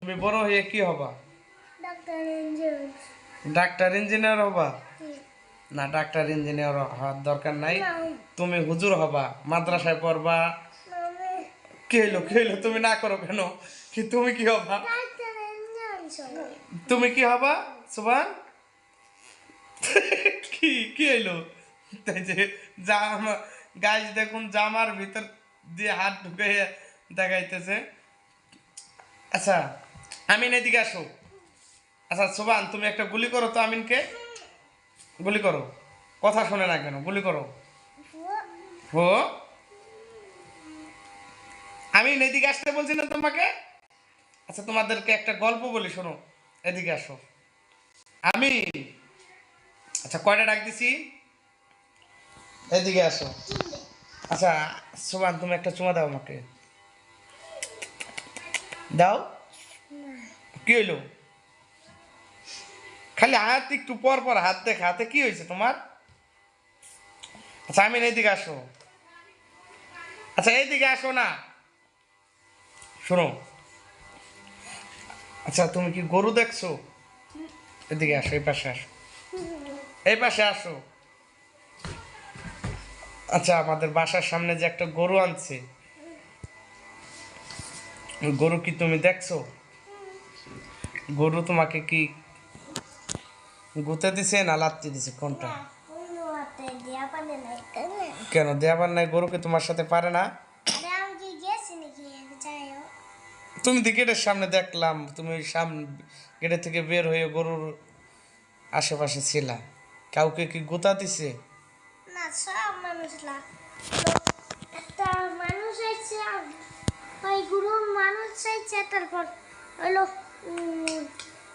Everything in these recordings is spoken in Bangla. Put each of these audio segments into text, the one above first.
তুমি বড় হয়ে কি হবা? ডাক্তার ডাক্তার ইঞ্জিনিয়ার হবা? ইঞ্জিনিয়ার। না, ডাক্তার ইঞ্জিনিয়ার হওয়ার দরকার নাই। তুমি হুজুর হবা, মাদ্রাসায় পড়বা। কি হইলো তুমি না করো কেন? কি তুমি কি হবা? তুমি কি হবা সুবান? কি হইলো? তাই যে জামা গাইজ দেখুন জামার ভিতর দিয়ে হাত ঢুকে দেখাইতেছে। আচ্ছা আমিন এদিকে আসো। আচ্ছা সুবান তুমি একটা গুলি করো তো আমিনকে, গুলি করো। কথা শোনে না কেন? গুলি করো। হো আমি এদিকে আসতে বলছি না তোমাকে? আচ্ছা তোমাদেরকে একটা গল্প বলি, শোনো। এদিকে আসো আমি। আচ্ছা কয়টা ডাক দিছি? এদিকে আসো। আচ্ছা সুবান তুমি একটা চুমা দাও আমাকে, দাও। কি হইলো? খালি হাত একটু পর পর হাত দেখা, হাতে কি হয়েছে তোমার? আচ্ছা আমিন এইদিকে আসো। আচ্ছা এইদিকে আসো না, শোনো। আচ্ছা তুমি কি গরু দেখছো? এদিকে আসো, এই পাশে আসো, এই পাশে আসো। আচ্ছা আমাদের বাসার সামনে যে একটা গরু আনছে, ওই গরু কি তুমি দেখছো? গরু তোমাকে কি গুতে দিছে না লাত্তি দিছে, কোনটা? কেন দেয়াবার নাই? গরু কি তোমার সাথে পারে না? তুমি তো গেটের সামনে দেখলাম, তুমি সামনে গেটের থেকে বের হয়ে গরুর আশেপাশে ছিলা। কাউকে কি গুতা দিছে? না, সব মানুষ একটা মানুষ আছে, ওই গুরু মানুষ আছে, তারপর হলো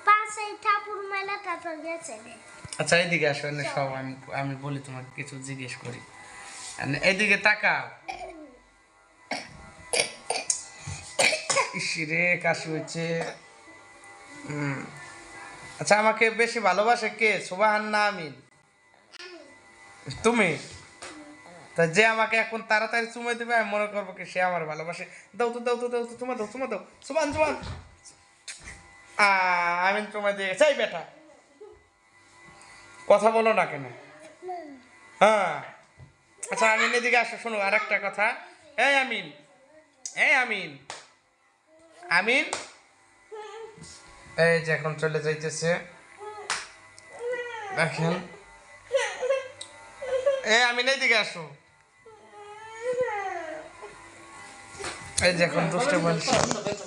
পাশে ঠাকুর মেলা, তারপর গেছে। আচ্ছা এইদিকে আসো, এনে সব আমি আমি বলি, তোমাকে কিছু জিজ্ঞেস করি। এইদিকে তাকাও। ইসিরে কাশি হচ্ছে। আচ্ছা আমাকে বেশি ভালোবাসে কে, সুবহান না আমিন? তুমি। তা যে আমাকে এখন তাড়াতাড়ি চুমে দেবে, আমি মনে করবো কি সে আমার ভালোবাসে। দাও তো দাও তো দাও তো, চুমা দাও চুমা দাও। সুবহান সুবহান। আমিন চুমা দিয়ে গেছে। এই বেটা কথা বলো না কেন? হ্যাঁ আচ্ছা আমিন এদিকে আসো, শোনো আর একটা কথা। এই আমিন, এই আমিন, আমিন এই যে এখন চলে যাইতেছে, দেখেন। এই আমিন এদিকে আসো। এই যে এখন দুষ্ট বলছি।